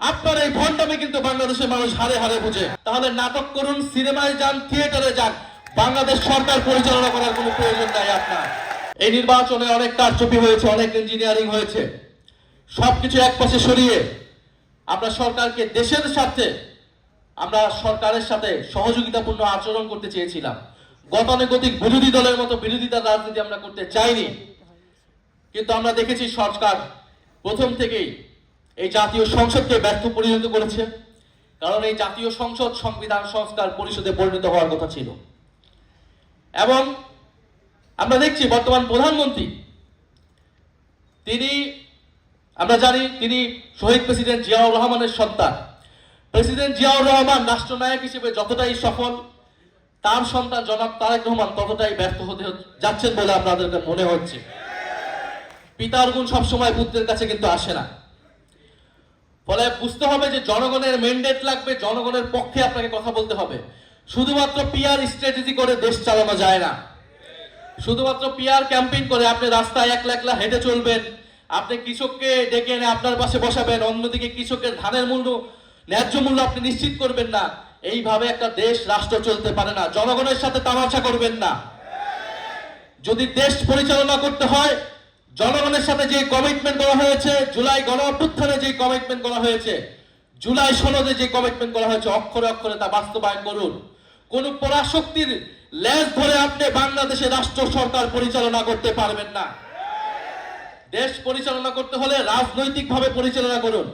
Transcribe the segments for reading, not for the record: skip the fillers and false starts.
আপনার এই ভণ্ডামি কিন্তু বাংলাদেশের মানুষ হারে হারে বুঝে। তাহলে নাটক করুন, সিনেমায় যান, থিয়েটারে যান, বাংলাদেশ সরকার পরিচালনা করার কোনো প্রয়োজন নাই আপনার। এই নির্বাচনে অনেক কারচুপি হয়েছে, অনেক ইঞ্জিনিয়ারিং হয়েছে। সবকিছু একপাশে সরিয়ে আমরা সরকারকে দেশের সাথে, আমরা সরকারের সাথে সহযোগিতাপূর্ণ আচরণ করতে চেয়েছিলাম। গতানুগতিক বিরোধী দলের মতো বিরোধিতার রাজনীতি আমরা করতে চাইনি। কিন্তু আমরা দেখেছি সরকার প্রথম থেকেই এই জাতীয় সংসদকে ব্যর্থ পরিণত করেছে। কারণ এই জাতীয় সংসদ সংবিধান সংস্কার পরিষদে পরিণত হওয়ার কথা ছিল। এবং আমরা দেখছি বর্তমান প্রধানমন্ত্রী, আমরা জানি তিনি শহীদ প্রেসিডেন্ট জিয়াউর রহমানের সন্তান। প্রেসিডেন্ট জিয়াউর রহমান রাষ্ট্রনায়ক হিসেবে যতটাই সফল, তার সন্তান জনাব তারেক রহমান ততটাই ব্যর্থ হতে যাচ্ছেন বলে আপনাদেরকে মনে হচ্ছে। পিতার গুণ সবসময় পুত্রের কাছে কিন্তু আসে না। ফলে বুঝতে হবে যে জনগণের ম্যান্ডেট লাগবে, জনগণের পক্ষে আপনাকে কথা বলতে হবে। শুধুমাত্র পিআর স্ট্র্যাটেজি করে দেশ চালানো যায় না। শুধুমাত্র পিআর ক্যাম্পেইন করে আপনি রাস্তায় একলা একলা হেঁটে চলবেন, আপনি কৃষককে ডেকে এনে আপনার পাশে বসাবেন, অন্যদিকে কৃষকের ধানের মূল্য, ন্যায্য মূল্য আপনি নিশ্চিত করবেন না। এইভাবে একটা দেশ রাষ্ট্র চলতে পারে না। জনগণের সাথে তামাশা করবেন না। যদি দেশ পরিচালনা করতে হয়, জনগণের সাথে যে কমিটমেন্ট করা হয়েছে, জুলাই গণ অভ্যুত্থানে যে কমিটমেন্ট করা হয়েছে, জুলাই সনদে যে কমিটমেন্ট করা হয়েছে, অক্ষরে অক্ষরে তা বাস্তবায়ন করুন। কোন পরাশক্তির লেজ ধরে আপনি বাংলাদেশের রাষ্ট্র সরকার পরিচালনা করতে পারবেন না। দেশ পরিচালনা করতে হলে রাজনৈতিকভাবে পরিচালনা করুন।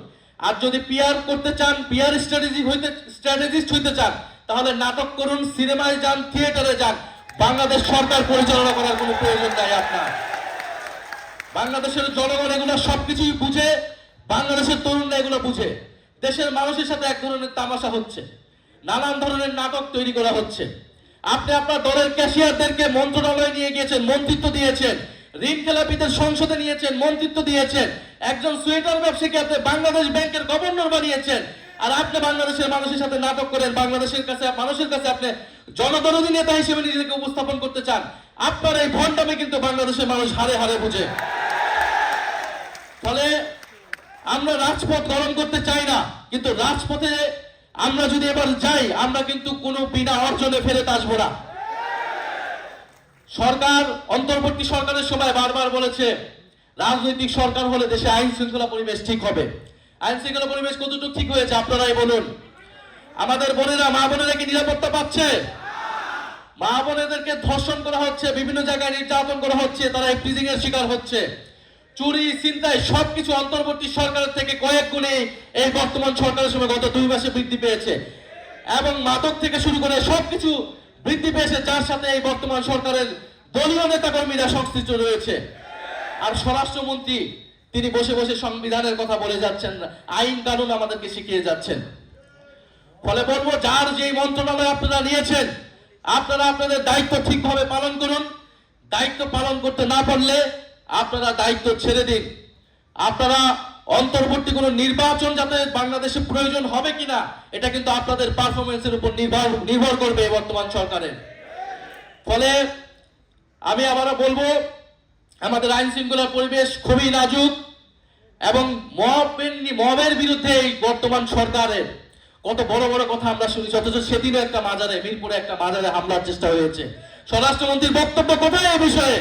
আর যদি পিআর করতে চান, পিআর স্ট্র্যাটেজিস্ট হইতে চান, তাহলে নাটক করুন, সিনেমায় যান, থিয়েটারে যান, বাংলাদেশ সরকার পরিচালনা করার কোনো প্রয়োজন নাই আপনার। বাংলাদেশের জনগণ এগুলো সবকিছুই বুঝে, বাংলাদেশের তরুণরা এগুলো বুঝে। দেশের মানুষের সাথে এক ধরনের তামাশা হচ্ছে, নানান ধরনের নাটক তৈরি করা হচ্ছে। আপনি আপনার দলের ক্যাশিয়ারদেরকে মন্ত্রণালয়ে নিয়ে গিয়েছেন, মন্ত্রিত্ব দিয়েছেন, ঋণ খেলাপিদের সংসদে নিয়েছেন, মন্ত্রিত্ব দিয়েছেন। একজন সোয়েটার ব্যবসায়ীকে আপনি বাংলাদেশ ব্যাংকের গভর্নর বানিয়েছেন। আর আপনি বাংলাদেশের মানুষের সাথে নাটক করেন, বাংলাদেশের মানুষের কাছে আপনি জনদরদী নেতা হিসেবে নিজেকে উপস্থাপন করতে চান। আপনার এই ভণ্ডামি কিন্তু বাংলাদেশের মানুষ হারে হারে বুঝে। ফলে আমরা রাজপথ গরম করতে চাই না, কিন্তু রাজপথে আমরা যদি এবার যাই, আমরা কিন্তু কোনো বিনা অর্জনে ফেরত আসবো না। সরকার, অন্তর্বর্তী সরকারের সময় বারবার বলেছে রাজনৈতিক সরকার হলে দেশে আইন শৃঙ্খলা পরিবেশ ঠিক হবে। আইন শৃঙ্খলা পরিবেশ কতটুকু ঠিক হয়েছে আপনারাই বলুন। আমাদের বোনেরা, মা বোনেরা কি নিরাপত্তা পাচ্ছে? মা বোনেদেরকে ধর্ষণ করা হচ্ছে, বিভিন্ন জায়গায় নির্যাতন করা হচ্ছে, তারা ফ্রিজিং এর শিকার হচ্ছে। চুরি, ছিনতাই সবকিছু অন্তর্বর্তী সরকারের থেকে কয়েক গুণে এই বর্তমান সরকারের সময় গত 2 মাসে বৃদ্ধি পেয়েছে। এবং মাদক থেকে শুরু করে সবকিছু বৃদ্ধি পেয়েছে, যার সাথে এই বর্তমান সরকারের দলীয় নেতাকর্মীরা সংশ্লিষ্ট রয়েছে। আর স্বরাষ্ট্রমন্ত্রী তিনি বসে বসে সংবিধানের কথা বলে যাচ্ছেন, আইন কানুন আমাদেরকে শিখিয়ে যাচ্ছেন। ফলে বলবো, যার যেই মন্ত্রণালয় আপনারা নিয়েছেন, আপনারা আপনাদের দায়িত্ব ঠিকভাবে পালন করুন। দায়িত্ব পালন করতে না পারলে আপনারা দায়িত্ব ছেড়ে দিন। আপনারা অন্তর্বর্তী কোনো নির্বাচন যাতে বাংলাদেশে প্রয়োজন হবে কিনা, এটা কিন্তু আপনাদের পারফরমেন্সের উপর নির্ভর করবে বর্তমান সরকারের। ফলে আমি আবারও বলবো, আমাদের আইন শৃঙ্খলার পরিবেশ খুবই নাজুক এবং মবের বিরুদ্ধে এই বর্তমান সরকারের কত বড় বড় কথা আমরা শুনেছি, অথচ সেদিনও একটা মাজারে, মিরপুরে একটা মাজারে হামলার চেষ্টা হয়েছে। স্বরাষ্ট্রমন্ত্রীর বক্তব্য কোথায় এই বিষয়ে?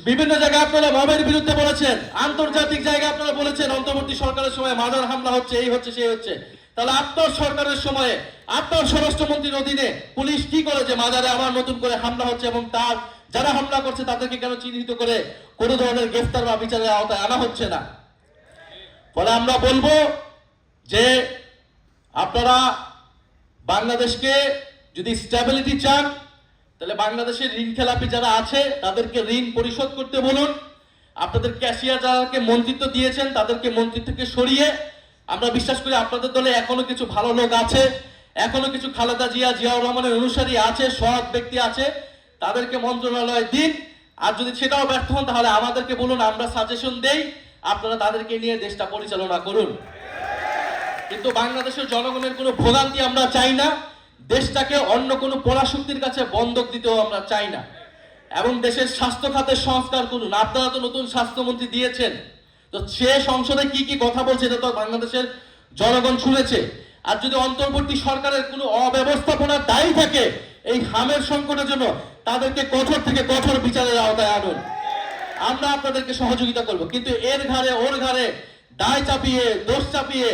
বিভিন্ন জায়গায় আপনারা মবের বিরুদ্ধে বলেছেন, আন্তর্জাতিক জায়গায় আপনারা বলেছেন অন্তর্বর্তী সরকারের সময় মাজার হামলা হচ্ছে, এই হচ্ছে, সেই হচ্ছে। তাহলে আপনার সরকারের সময়ে আপনার স্বরাষ্ট্রমন্ত্রীর অধীনে পুলিশ কি করে যে মাজারে আবার নতুন করে হামলা হচ্ছে, এবং তার যারা হামলা করছে তাদেরকে কেন চিহ্নিত করে কোনো ধরনের গ্রেফতার বা বিচারের আওতায় আনা হচ্ছে না? ফলে আমরা বলবো যে আপনারা বাংলাদেশকে যদি স্ট্যাবিলিটি চান, তাহলে বাংলাদেশের ঋণ খেলাপি যারা আছে তাদেরকে ঋণ পরিশোধ করতে বলুন। আপনাদের ক্যাশিয়ার যারাকে মন্ত্রিত্ব দিয়েছেন তাদেরকে মন্ত্রিত্ব থেকে সরিয়ে, আমরা বিশ্বাস করি আপনাদের দলে এখনো কিছু ভালো লোক আছে, এখনো কিছু খালেদা জিয়া, জিয়াউর রহমানের অনুসারী আছে, সৎ ব্যক্তি আছে, তাদেরকে মন্ত্রণালয়ে দিন। আর যদি সেটাও ব্যর্থ হন, তাহলে আমাদেরকে বলুন, আমরা সাজেশন দেই, আপনারা তাদেরকে নিয়ে দেশটা পরিচালনা করুন। কিন্তু বাংলাদেশের জনগণের কোনো ভোগান্তি আমরা চাই না, দেশটাকে অন্য কোনো পরাশক্তির কাছে বন্ধক দিতেও আমরা চাই না। এবং দেশের স্বাস্থ্য খাতের সংস্কার করুন। আপনারা তো নতুন স্বাস্থ্যমন্ত্রী দিয়েছেন, তো সে সংসদে কি কি কথা বলছে এটা তো বাংলাদেশের জনগণ শুনেছে। আর যদি অন্তর্বর্তী সরকারের কোনো অব্যবস্থাপনার দায়ী থাকে এই হামের সংকটের জন্য, তাদেরকে কঠোর থেকে কঠোর বিচারের আওতায় আনুন। আমরা আপনাদেরকে সহযোগিতা করব, কিন্তু এর ঘাড়ে ওর ঘাড়ে দায় চাপিয়ে দোষ চাপিয়ে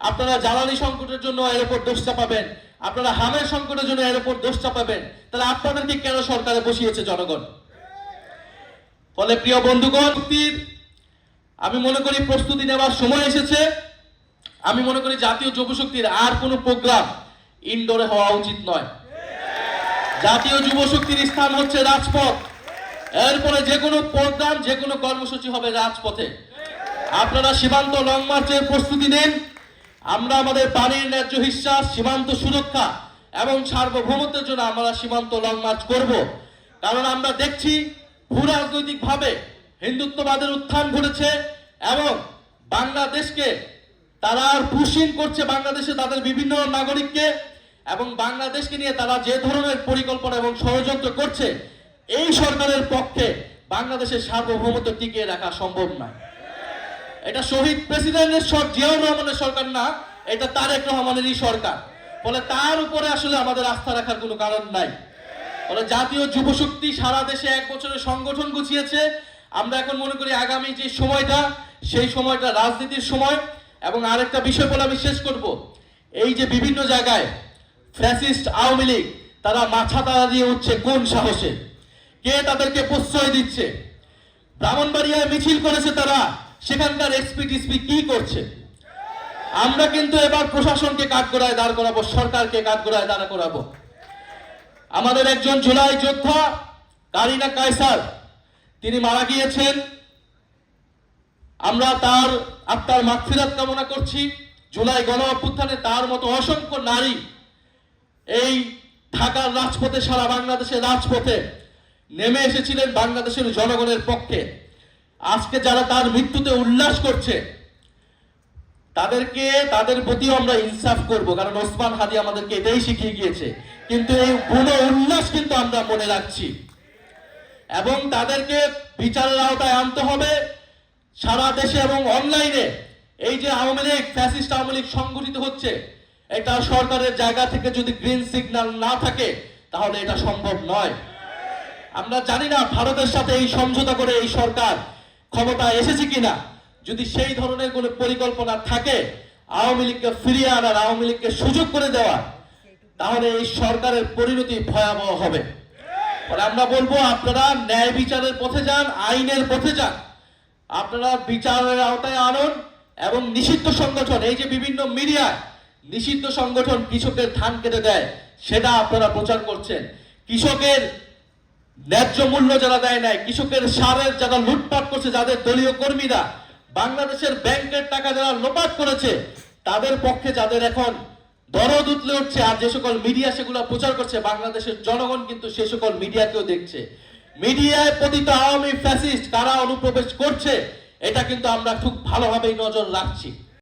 আপনারা জ্বালানি সংকটের জন্য এর উপর দোষ চাপাবেন, আপনারা হামের সংকটের জন্য এর উপর দোষ চাপাবেন, তাহলে আপনাদেরকে কেন সরকারে বসিয়েছে জনগণ? ফলে প্রিয় বন্ধুগণ, আমি মনে করি প্রস্তুতি নেওয়ার সময় এসেছে। আমি মনে করি জাতীয় যুব শক্তির আর কোনো প্রোগ্রাম ইনডোরে হওয়া উচিত নয়। জাতীয় যুব শক্তির স্থান হচ্ছে রাজপথ। এরপরে যে কোনো প্রোগ্রাম যে কোনো কর্মসূচি হবে রাজপথে। আপনারা সীমান্ত লং মার্চের প্রস্তুতি নিন। আমরা আমাদের পানির ন্যায্য হিস্সা, সীমান্ত সুরক্ষা এবং সার্বভৌমত্বের জন্য আমরা সীমান্ত লং মার্চ করব। কারণ আমরা দেখছি ভূরাজনৈতিক ভাবে হিন্দুত্ববাদের উত্থান ঘটেছে এবং বাংলাদেশকে তারা পুশিং করছে, বাংলাদেশে তাদের বিভিন্ন নাগরিককে, এবং বাংলাদেশকে নিয়ে তারা যে ধরনের পরিকল্পনা এবং ষড়যন্ত্র করছে, এই সরকারের পক্ষে বাংলাদেশের সার্বভৌমত্ব টিকিয়ে রাখা সম্ভব নয়। এটা শহীদ প্রেসিডেন্টের জিয়াউর রহমানের সরকার না, এটা তারেক রহমানেরই সরকার। ফলে তার উপরে আসলে আমাদের আস্থা রাখার কোনো কারণ নাই। ফলে জাতীয় যুব শক্তি সারা দেশে 1 বছরের সংগঠন গুছিয়েছে। আমরা এখন মনে করি আগামী যে সময়টা, সেই সময়টা রাজনীতির সময়। এবং আরেকটা বিষয় বলে আমি শেষ করব, এই যে বিভিন্ন জায়গায় ফ্যাসিস্ট আওয়ামী লীগ তারা মাথা তাড়া দিয়ে উঠছে, কোন সাহসে? কে তাদেরকে প্রশ্রয় দিচ্ছে? ব্রাহ্মণবাড়িয়ায় মিছিল করেছে তারা, সেখানকার এসপি টিসপি কি করছে? আমরা কিন্তু এবার প্রশাসনকে কাঠগড়ায় দাঁড় করাবো, সরকারকে কাঠগড়ায় দাঁড় করাবো। আমাদের একজন জুলাই যোদ্ধা কারিনা কায়সার, তিনি মারা গিয়েছেন। আমরা তার আত্মার মাগফিরাত কামনা করছি। জুলাই গণ অভ্যুত্থানে তার মতো অসংখ্য নারী এই ঢাকার রাজপথে, সারা বাংলাদেশের রাজপথে নেমে এসেছিলেন বাংলাদেশের জনগণের পক্ষে। আজকে যারা তার মৃত্যুতে উল্লাস করছে তাদের প্রতিও আমরা ইনসাফ করব, কারণ ওসমান হাদি আমাদেরকে এটাই শিখিয়ে গিয়েছে। কিন্তু এই গুণ উল্লাস কিন্তু আমরা মনে রাখছি এবং তাদেরকে বিচারের আওতায় আনতে হবে সারা দেশে এবং অনলাইনে। এই যে আওয়ামী লীগ, ফ্যাসিস্ট আওয়ামী লীগ সংগঠিত হচ্ছে, এটা সরকারের জায়গা থেকে যদি গ্রিন সিগন্যাল না থাকে তাহলে এটা সম্ভব নয়। আমরা জানি না ভারতের সাথে এই সমঝোতা করে এই সরকার ক্ষমতায় এসেছে কিনা। যদি সেই ধরনের কোনো পরিকল্পনা থাকে আওয়ামী লীগকে ফিরিয়ে আনার, আওয়ামী লীগকে সুযোগ করে দেওয়া, তাহলে এই সরকারের পরিণতি ভয়াবহ হবে। আমরা বলবো আপনারা ন্যায় বিচারের পথে যান, আইনের পথে যান। আপনারা বিচারের আওতায় আনুন এবং নিষিদ্ধ সংগঠন, এই যে বিভিন্ন মিডিয়া নিষিদ্ধ সংগঠন কৃষকের ধান কেটে দেয়, সেটা আপনারা প্রচার করছেন। কৃষকের ন্যায্য মূল্য যারা দেয় নাই, কৃষকের সারের যারা লুটপাট করছে, যাদের দলীয় কর্মীরা বাংলাদেশের ব্যাংকের টাকা যারা লোপাট করেছে, তাদের পক্ষে যাদের এখন দরদ উতলে উঠছে, আর যে সকল মিডিয়া সেগুলো প্রচার করছে, বাংলাদেশের জনগণ কিন্তু সে সকল মিডিয়াকেও দেখছে। মিডিয়ায় পতিত আওয়ামী ফ্যাসিস্ট কারা অনুপ্রবেশ করছে, এটা কিন্তু আমরা খুব ভালোভাবেই নজর রাখছি।